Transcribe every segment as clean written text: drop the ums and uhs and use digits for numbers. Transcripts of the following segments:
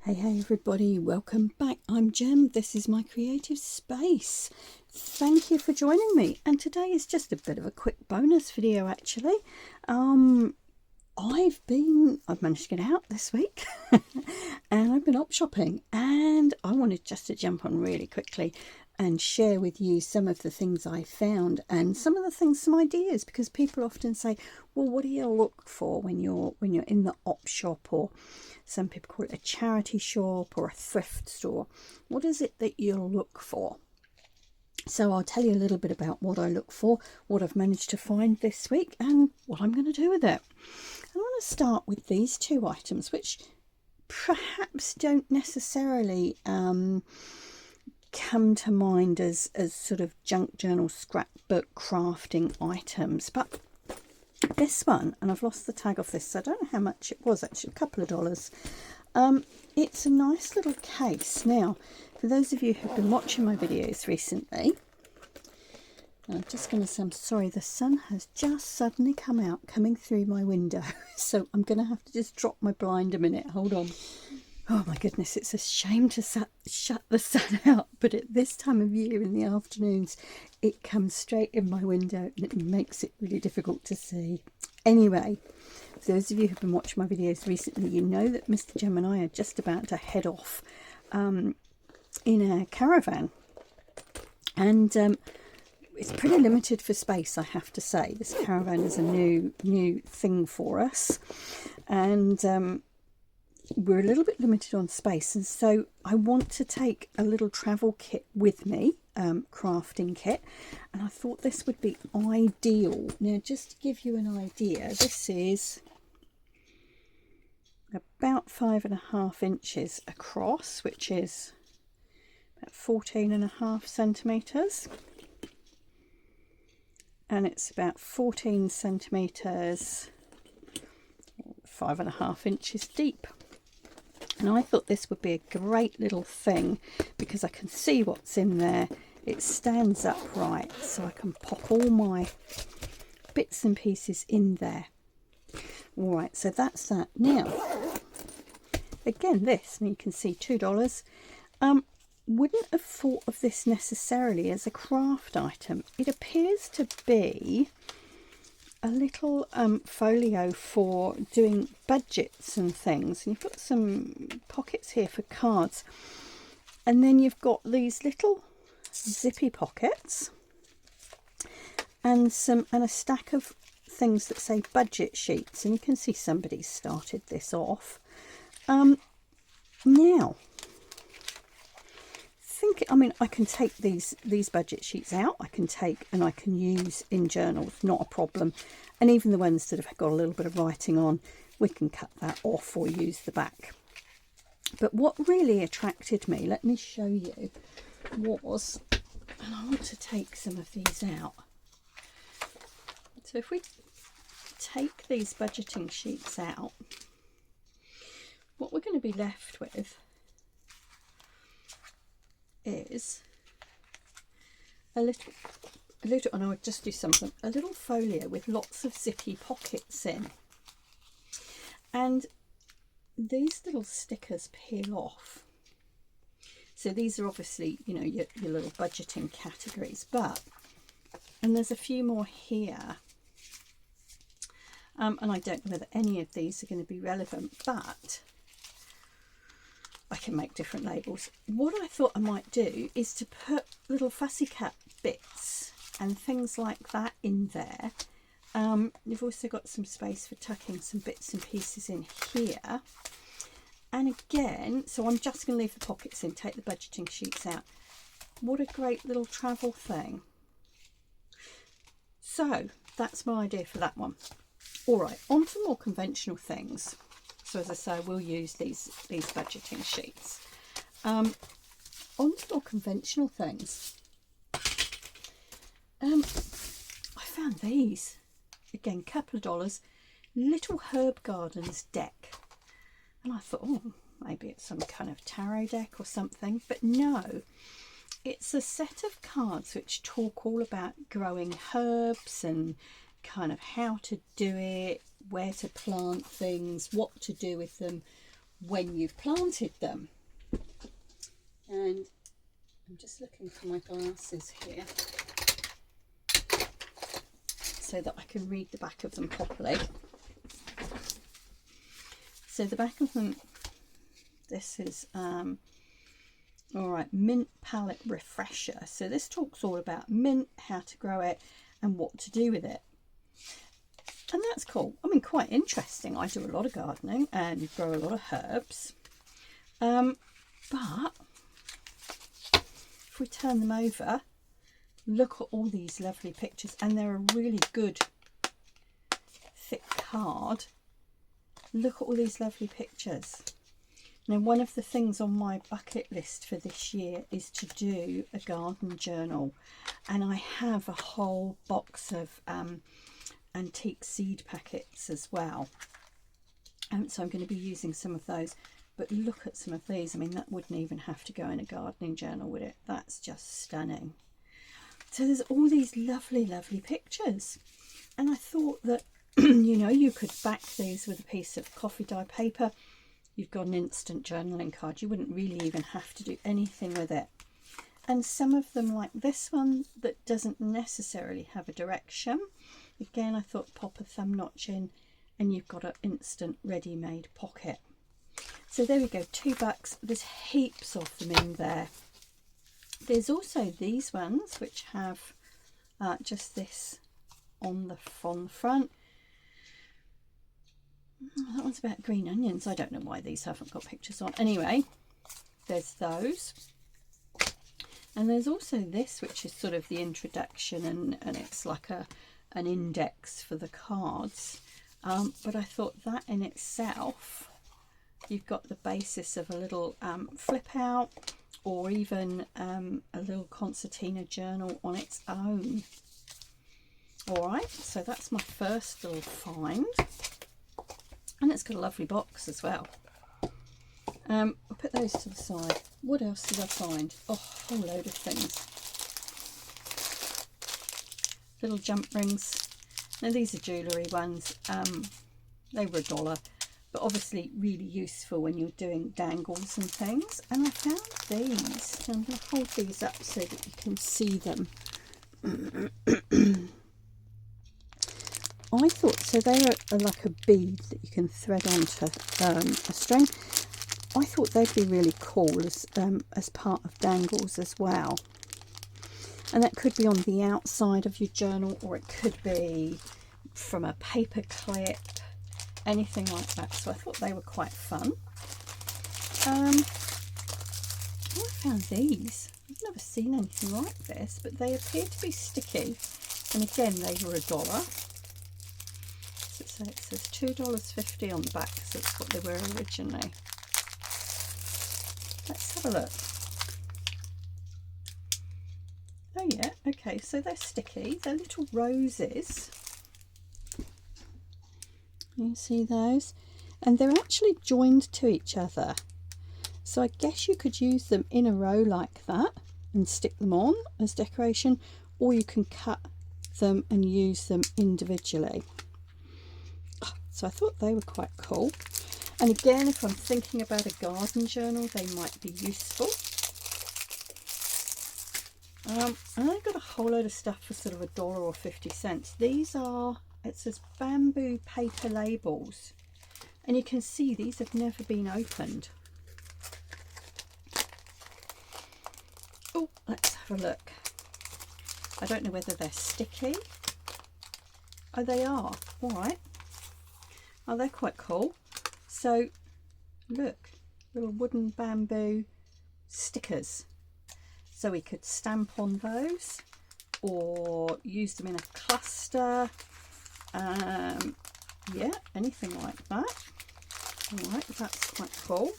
Hey everybody, welcome back. I'm Jem. This is my creative space. Thank you for joining me. And today is just a bit of a quick bonus video actually. I've managed to get out this week and I've been op shopping, and I wanted just to jump on really quickly and share with you some of the things I found and some ideas, because people often say, well, what do you look for when you're in the op shop, or some people call it a charity shop or a thrift store. What is it that you look for? So I'll tell you a little bit about what I look for, what I've managed to find this week, and what I'm going to do with it. I want to start with these two items, which perhaps don't necessarily come to mind as sort of junk journal, scrapbook, crafting items. But this one, and I've lost the tag off this, so I don't know how much it was actually, a couple of dollars. It's a nice little case. Now, for those of you who've been watching my videos recently, I'm just going to say I'm sorry, the sun has just suddenly coming through my window, so I'm going to have to just drop my blind a minute. Hold on. Oh my goodness, it's a shame to shut the sun out, but at this time of year in the afternoons, it comes straight in my window and it makes it really difficult to see. Anyway, for those of you who've been watching my videos recently, you know that Mr. Jem and I are just about to head off in a caravan, and it's pretty limited for space, I have to say. This caravan is a new thing for us, and we're a little bit limited on space, and so I want to take a little travel kit with me, crafting kit, and I thought this would be ideal. Now, just to give you an idea, this is about 5.5 inches across, which is about 14.5 centimetres, and it's about 14 centimetres, 5.5 inches deep. And I thought this would be a great little thing because I can see what's in there. It stands upright, so I can pop all my bits and pieces in there. All right, so that's that. Now, again, this, and you can see $2. Wouldn't have thought of this necessarily as a craft item. It appears to be a little folio for doing budgets and things, and you've got some pockets here for cards, and then you've got these little zippy pockets and a stack of things that say budget sheets, and you can see somebody started this off. Now, I can take these budget sheets out. I can use in journals, not a problem. And even the ones that have got a little bit of writing on, we can cut that off or use the back. But what really attracted me, let me show you, was, and I want to take some of these out. So if we take these budgeting sheets out, what we're going to be left with is a little, and I would just do something, a little folio with lots of zippy pockets in, and these little stickers peel off. So these are obviously, you know, your little budgeting categories, and there's a few more here, and I don't know whether any of these are going to be relevant, but I can make different labels. What I thought I might do is to put little fussy cut bits and things like that in there. You've also got some space for tucking some bits and pieces in here. And again, so I'm just going to leave the pockets in, take the budgeting sheets out. What a great little travel thing. So that's my idea for that one. All right, on to more conventional things. So as I say, we'll use these budgeting sheets. On to more conventional things. I found these. Again, couple of dollars. Little Herb Gardens deck. And I thought, oh, maybe it's some kind of tarot deck or something. But no, it's a set of cards which talk all about growing herbs and kind of how to do it, where to plant things, what to do with them, when you've planted them. And I'm just looking for my glasses here so that I can read the back of them properly. So the back of them, this is all right, mint palette refresher. So this talks all about mint, how to grow it and what to do with it. And that's cool. I mean, quite interesting. I do a lot of gardening and grow a lot of herbs. But if we turn them over, look at all these lovely pictures, and they're a really good thick card. Look at all these lovely pictures. Now, one of the things on my bucket list for this year is to do a garden journal, and I have a whole box of antique seed packets as well, so I'm going to be using some of those. But look at some of these. I mean, that wouldn't even have to go in a gardening journal, would it? That's just stunning. So there's all these lovely pictures, and I thought that you know, you could back these with a piece of coffee dye paper. You've got an instant journaling card. You wouldn't really even have to do anything with it. And some of them, like this one that doesn't necessarily have a direction, again, I thought pop a thumb notch in and you've got an instant ready-made pocket. So there we go, $2. There's heaps of them in there. There's also these ones which have just this on the front. That one's about green onions. I don't know why these haven't got pictures on. Anyway, there's those. And there's also this, which is sort of the introduction, and it's like an index for the cards. But I thought that in itself, you've got the basis of a little flip out, or even a little concertina journal on its own. All right, so that's my first little find. And it's got a lovely box as well. I'll put those to the side. What else did I find? Oh, a whole load of things. Little jump rings. Now these are jewellery ones. They were $1, but obviously really useful when you're doing dangles and things. And I found these. I'm going to hold these up so that you can see them. I thought, so they are like a bead that you can thread onto a string. I thought they'd be really cool as part of dangles as well. And that could be on the outside of your journal, or it could be from a paper clip, anything like that. So I thought they were quite fun. I found these. I've never seen anything like this, but they appear to be sticky. And again, they were $1. So it says $2.50 on the back, so it's what they were originally. Let's have a look. Oh yeah, okay, so they're sticky. They're little roses. You see those? And they're actually joined to each other. So I guess you could use them in a row like that and stick them on as decoration, or you can cut them and use them individually. So I thought they were quite cool. And again, if I'm thinking about a garden journal, they might be useful. And I got a whole load of stuff for sort of $1 or 50 cents. These are, it says bamboo paper labels. And you can see these have never been opened. Oh, let's have a look. I don't know whether they're sticky. Oh, they are. All right. Oh, they're quite cool. So, look, little wooden bamboo stickers. So we could stamp on those or use them in a cluster. Yeah, anything like that. All right, that's quite cool.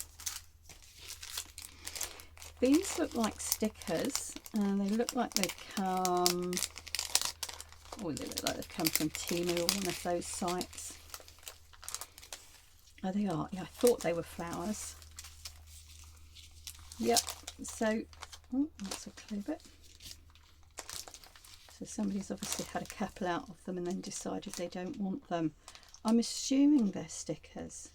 These look like stickers, and they look like they come. Oh, they look like they come from Temu or one of those sites. Oh, they are. Yeah, I thought they were flowers. Yep. So, oh, that's a clue bit. So somebody's obviously had a couple out of them and then decided they don't want them. I'm assuming they're stickers.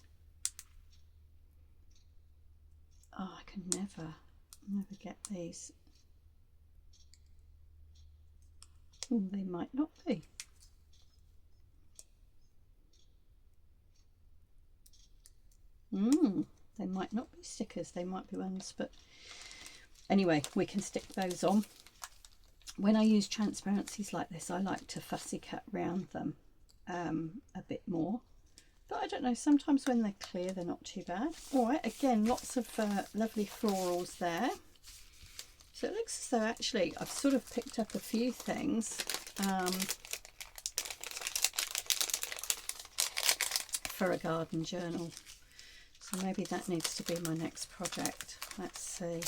Oh, I can never get these. Oh, they might not be. They might not be stickers, they might be ones, but anyway, we can stick those on. When I use transparencies like this, I like to fussy cut round them a bit more. But I don't know, sometimes when they're clear, they're not too bad. All right, again, lots of lovely florals there. So it looks as though actually I've sort of picked up a few things for a garden journal. So maybe that needs to be my next project. Let's see.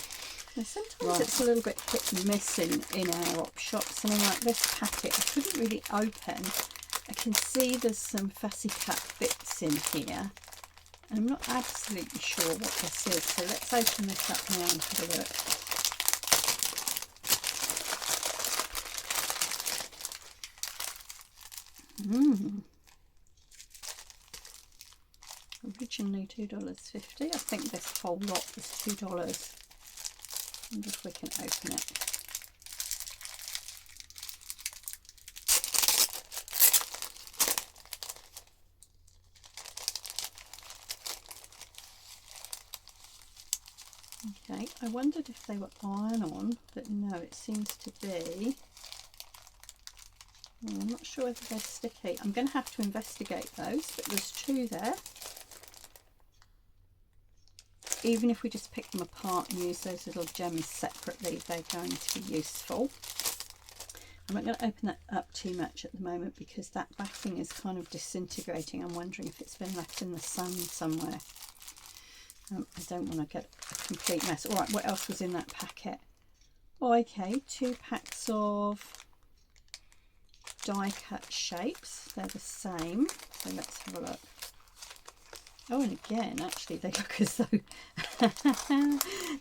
Now sometimes it's a little bit hit and miss in our op shops. I mean, like this packet, I couldn't really open. I can see there's some fussy cut bits in here. I'm not absolutely sure what this is. So let's open this up now and have a look. Originally $2.50. I think this whole lot was $2. I wonder if we can open it. Okay, I wondered if they were iron-on, but no, it seems to be. I'm not sure whether they're sticky. I'm going to have to investigate those, but there's 2 there. Even if we just pick them apart and use those little gems separately, they're going to be useful. I'm not going to open that up too much at the moment because that backing is kind of disintegrating. I'm wondering if it's been left in the sun somewhere. I don't want to get a complete mess. All right, what else was in that packet? Oh, okay, 2 packs of die cut shapes. They're the same. So let's have a look. Oh, and again, actually, they look as though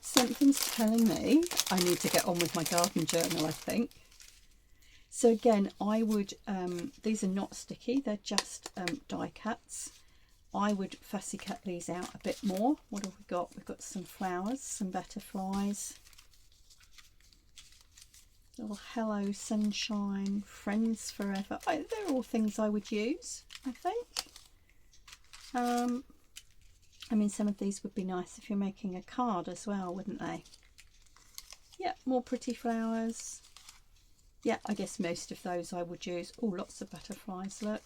something's telling me I need to get on with my garden journal, I think. So again, I would, these are not sticky, they're just die cuts. I would fussy cut these out a bit more. What have we got? We've got some flowers, some butterflies. Little hello sunshine, friends forever. They're all things I would use, I think. I mean, some of these would be nice if you're making a card as well, wouldn't they? Yeah, more pretty flowers. Yeah, I guess most of those I would use. Oh, lots of butterflies, look.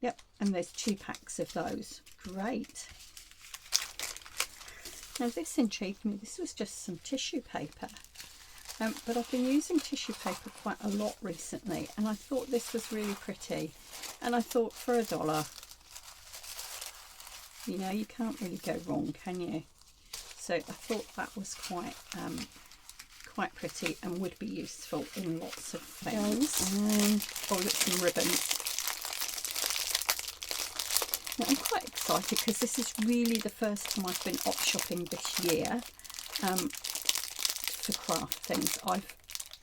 Yep, and there's 2 packs of those. Great. Now this intrigued me. This was just some tissue paper. But I've been using tissue paper quite a lot recently, and I thought this was really pretty. And I thought for $1, you know, you can't really go wrong, can you? So I thought that was quite pretty and would be useful in lots of things. And oh, look, some ribbons. Now, I'm quite excited because this is really the first time I've been op shopping this year for craft things.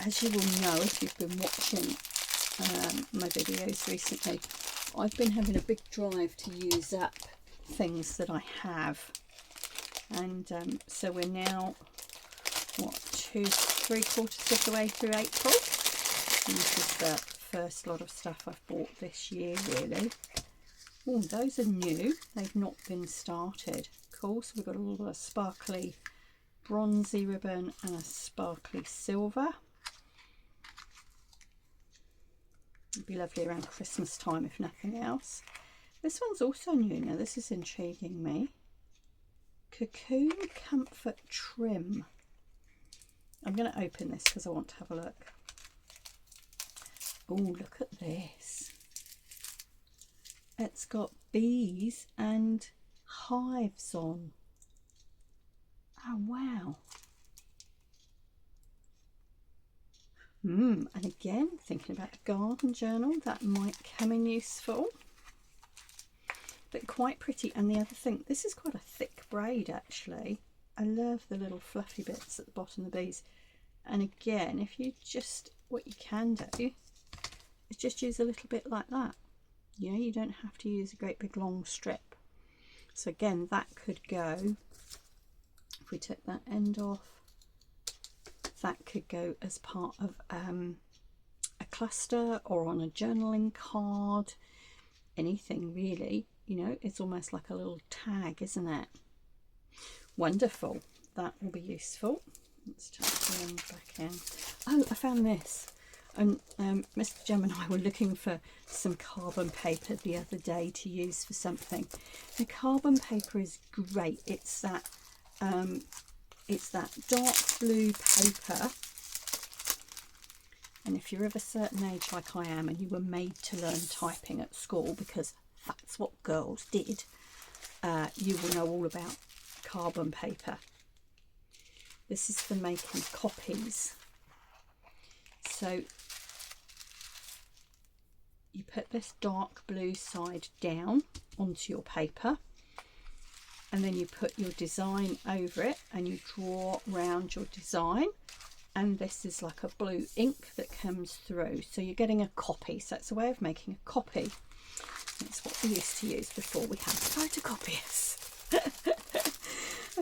As you will know, if you've been watching my videos recently, I've been having a big drive to use up things that I have, and so we're now what, 3/4 of the way through April, and this is the first lot of stuff I've bought this year, really. Oh, those are new, they've not been started. Cool. So we've got a little sparkly bronzy ribbon and a sparkly silver. It'd be lovely around Christmas time if nothing else. This one's also new. Now this is intriguing me. Cocoon Comfort Trim. I'm going to open this because I want to have a look. Oh, look at this. It's got bees and hives on. Oh, wow. And again, thinking about a garden journal, that might come in useful. But quite pretty. And the other thing, this is quite a thick braid actually. I love the little fluffy bits at the bottom of the bees. And again, if you just, what you can do is just use a little bit like that. You know, you don't have to use a great big long strip. So again, that could go if we took that end off, that could go as part of a cluster or on a journaling card, anything really, you know. It's almost like a little tag, isn't it? Wonderful. That will be useful. Let's just bring back in. Oh, I found this. And Mr. Jem and I were looking for some carbon paper the other day to use for something. The carbon paper is great. It's that dark blue paper. And if you're of a certain age like I am, and you were made to learn typing at school because that's what girls did, you will know all about carbon paper. This is for making copies. So you put this dark blue side down onto your paper, and then you put your design over it and you draw round your design, and this is like a blue ink that comes through, so you're getting a copy. So it's a way of making a copy. It's what we used to use before we had photocopiers.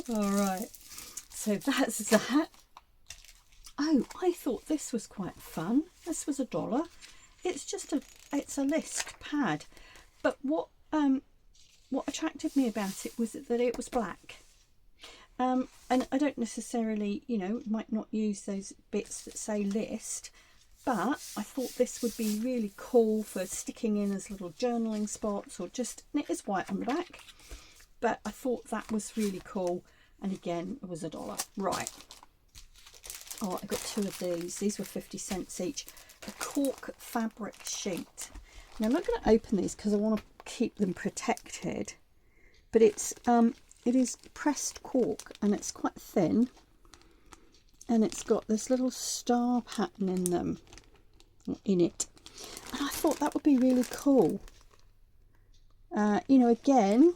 All right, so that's that. Oh, I thought this was quite fun. This was $1. It's a list pad, but what attracted me about it was that it was black. And I don't necessarily, you know, might not use those bits that say list, but I thought this would be really cool for sticking in as little journaling spots, or just, and it is white on the back, but I thought that was really cool. And again, it was $1. Right. Oh, I got 2 of these. These were 50 cents each. A cork fabric sheet. Now I'm not going to open these because I want to keep them protected, but it is pressed cork, and it's quite thin, and it's got this little star pattern in them, in it, and I thought that would be really cool. You know, again,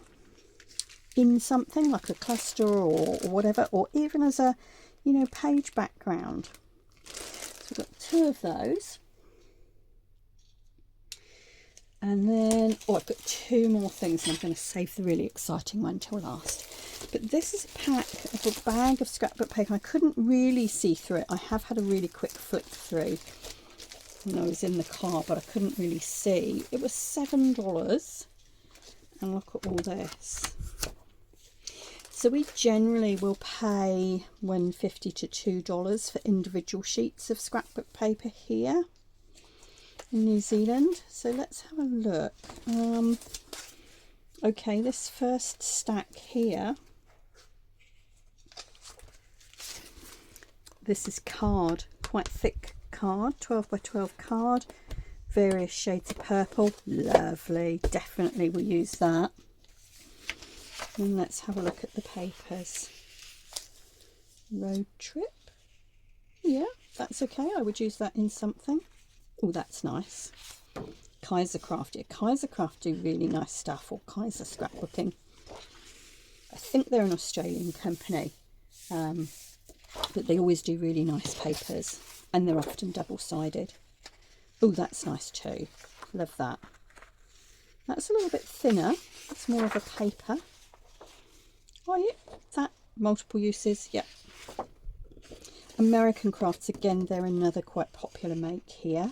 in something like a cluster or whatever, or even as a, you know, page background. So we've got 2 of those. And then, oh, I've got 2 more things, and I'm going to save the really exciting one till last. But this is a bag of scrapbook paper. I couldn't really see through it. I have had a really quick flick through when I was in the car, but I couldn't really see. It was $7. And look at all this. So we generally will pay $1.50 to $2 for individual sheets of scrapbook paper here in New Zealand. So let's have a look. Okay, this first stack here, this is card, quite thick card, 12 by 12 card, various shades of purple. Lovely, definitely will use that. And let's have a look at the papers. Road trip, yeah, that's okay. I would use that in something. Oh, that's nice. Kaisercraft. Yeah, Kaisercraft do really nice stuff, or Kaiser Scrapbooking. I think they're an Australian company, but they always do really nice papers, and they're often double-sided. Oh, that's nice too. Love that. That's a little bit thinner. It's more of a paper. Oh, yeah, that multiple uses. Yep. American Crafts, again, they're another quite popular make here.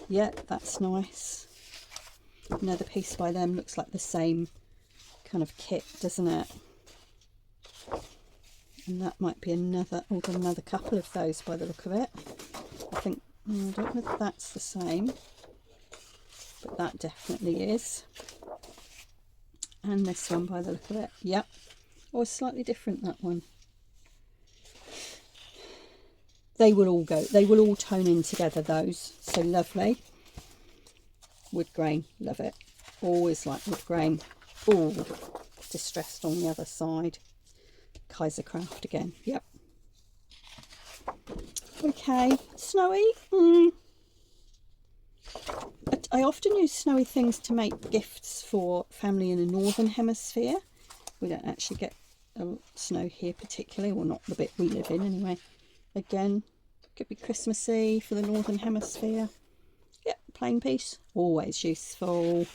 Yeah, that's nice. Another piece by them, looks like the same kind of kit, doesn't it? And that might be another, oh, another couple of those by the look of it. I think, I don't know if that's the same, but that definitely is. And this one by the look of it, yep. Oh, it's slightly different, that one. They will all go, they will all tone in together, those. So lovely. Wood grain, love it. Always like wood grain. Oh, distressed on the other side. Kaisercraft again, yep. Okay, snowy. I often use snowy things to make gifts for family in the northern hemisphere. We don't actually get snow here particularly, or not the bit we live in anyway. Again, could be Christmassy for the northern hemisphere. Yep, plain piece, always useful.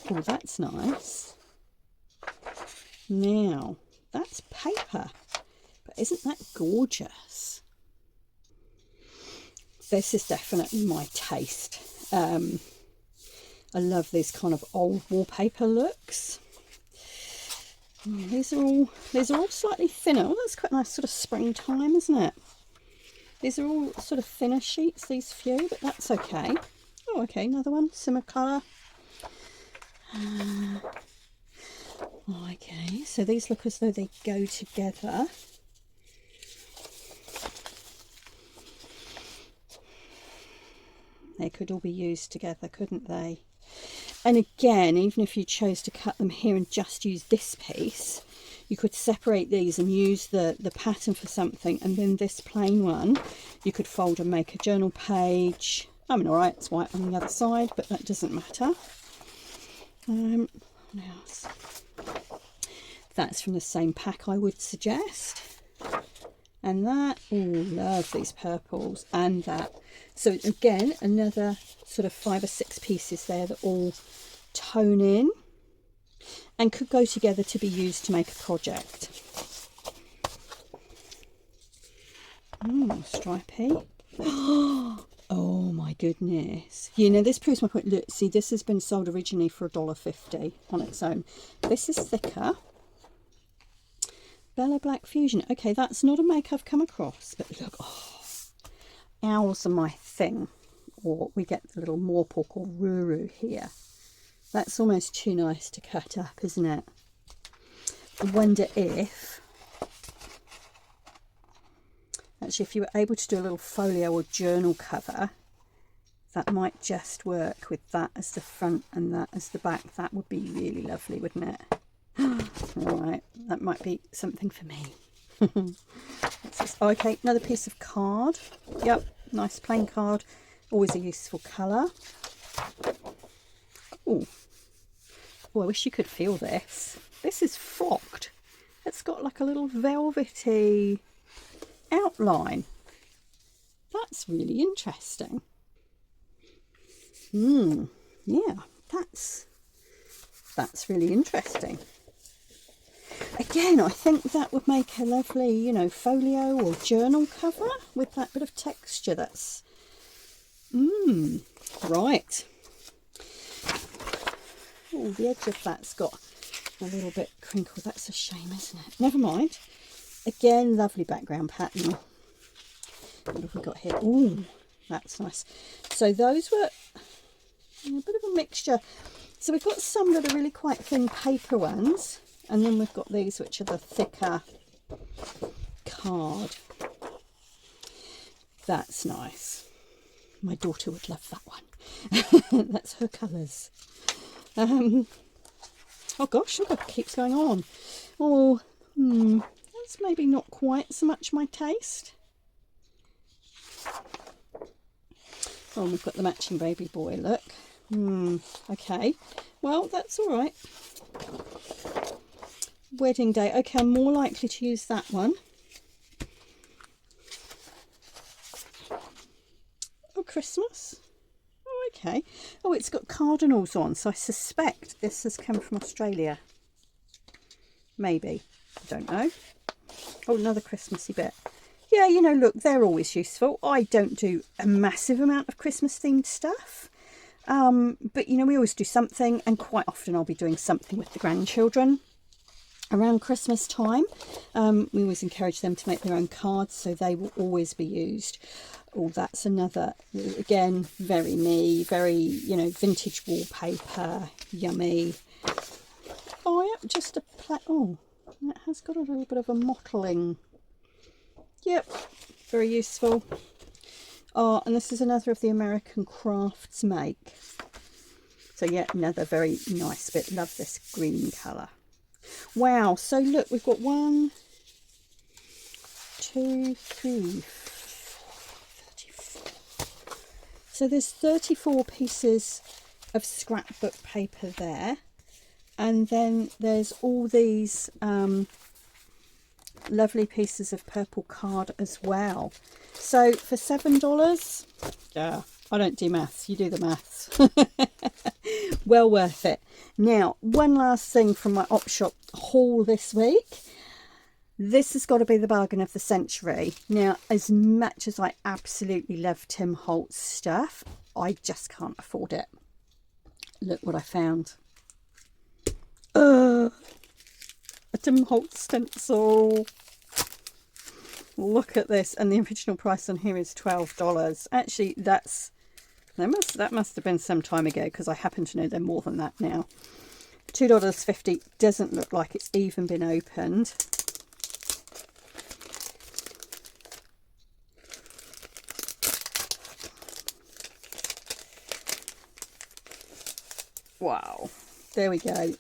Oh, that's nice. Now, that's paper. But isn't that gorgeous? This is definitely my taste. I love these kind of old wallpaper looks. These are all slightly thinner. Oh, that's quite nice, sort of springtime, isn't it? These are all sort of thinner sheets, these few, but that's okay. Oh, okay, another one, similar colour. Okay, so these look as though they go together. They could all be used together, couldn't they? And again, even if you chose to cut them here and just use this piece, you could separate these and use the pattern for something, and then this plain one you could fold and make a journal page. I mean, all right, it's white on the other side, but that doesn't matter. What else? That's from the same pack, I would suggest. And that, oh, love these purples, and that. So again, another sort of 5 or 6 pieces there that all tone in and could go together to be used to make a project. Stripy. Oh my goodness. You know, this proves my point. Look, see, this has been sold originally for $1.50 on its own. This is thicker. Bella Black Fusion. Okay, that's not a make I've come across, but look, oh, owls are my thing. Or we get the little moorpork or ruru here. That's almost too nice to cut up, isn't it? I wonder if, actually, if you were able to do a little folio or journal cover, that might just work with that as the front and that as the back. That would be really lovely, wouldn't it? All right, that might be something for me. Okay, another piece of card. Yep, nice plain card. Always a useful colour. Oh, I wish you could feel this. This is flocked. It's got like a little velvety outline. That's really interesting. Yeah, that's really interesting. Again, I think that would make a lovely, you know, folio or journal cover with that bit of texture. That's right. Oh, the edge of that's got a little bit crinkled. That's a shame, isn't it? Never mind. Again, lovely background pattern. What have we got here? Oh, that's nice. So those were a bit of a mixture. So we've got some that are really quite thin paper ones, and then we've got these which are the thicker card. That's nice. My daughter would love that one. That's her colours. Oh gosh, look, it keeps going on. Oh, that's maybe not quite so much my taste. Oh, we've got the matching baby boy, look. Okay, well, that's all right. Wedding day. Okay, I'm more likely to use that one. Oh, Christmas. Oh, okay. Oh, it's got cardinals on, so I suspect this has come from Australia. Maybe. I don't know. Oh, another Christmassy bit. Yeah, you know, look, they're always useful. I don't do a massive amount of Christmas themed stuff. But, you know, we always do something, and quite often I'll be doing something with the grandchildren around Christmas time. We always encourage them to make their own cards, so they will always be used. Oh, that's another, again, very me, very, you know, vintage wallpaper, yummy. Oh, yeah, just a oh, that has got a little bit of a mottling. Yep, very useful. Oh, and this is another of the American Crafts make. So yeah, another very nice bit. Love this green colour. Wow, so look, we've got 1, 2, 3, 34. So there's 34 pieces of scrapbook paper there. And then there's all these lovely pieces of purple card as well. So for $7, yeah, I don't do maths, you do the maths. Well worth it. Now, one last thing from my op shop haul this week. This has got to be the bargain of the century. Now, as much as I absolutely love Tim Holtz stuff, I just can't afford it. Look what I found. A Tim Holtz stencil. Look at this. And the original price on here is $12. Actually, that must have been some time ago, because I happen to know they're more than that now. $2.50. Doesn't look like it's even been opened. Wow, there we go.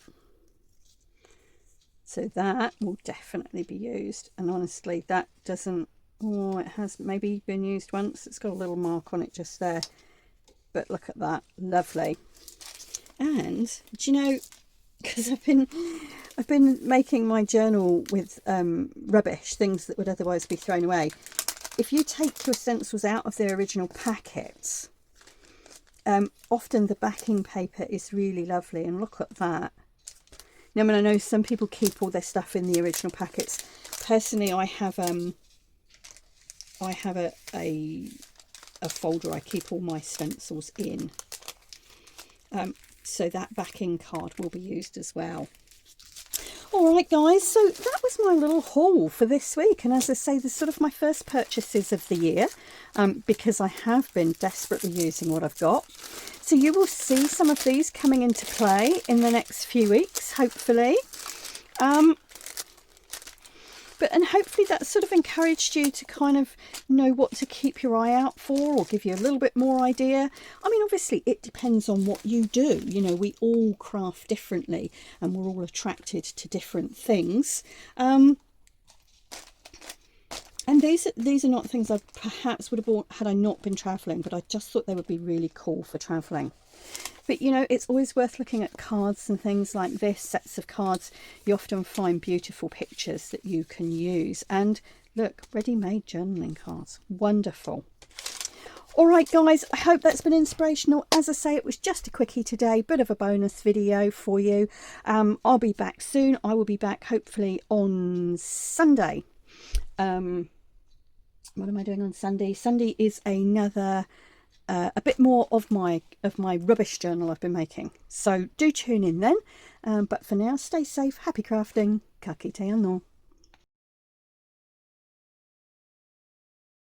So that will definitely be used. And honestly, that doesn't, oh, it has maybe been used once. It's got a little mark on it just there. But look at that, lovely. And do you know, because I've been making my journal with rubbish, things that would otherwise be thrown away. If you take your stencils out of their original packets, often the backing paper is really lovely, and look at that. Now, I mean, I know some people keep all their stuff in the original packets. Personally, I have a folder I keep all my stencils in, so that backing card will be used as well. All right, guys, so that was my little haul for this week. And as I say, this is sort of my first purchases of the year, because I have been desperately using what I've got. So you will see some of these coming into play in the next few weeks, hopefully. And hopefully that sort of encouraged you to kind of know what to keep your eye out for, or give you a little bit more idea. I mean, obviously it depends on what you do. You know, we all craft differently, and we're all attracted to different things. And these are not things I perhaps would have bought had I not been travelling, but I just thought they would be really cool for travelling. But, you know, it's always worth looking at cards and things like this, sets of cards. You often find beautiful pictures that you can use. And look, ready-made journaling cards. Wonderful. All right, guys, I hope that's been inspirational. As I say, it was just a quickie today, bit of a bonus video for you. I'll be back soon. I will be back hopefully on Sunday. What am I doing on Sunday? Sunday is another... a bit more of my rubbish journal I've been making. So do tune in then. But for now, stay safe, happy crafting, ka kite anō.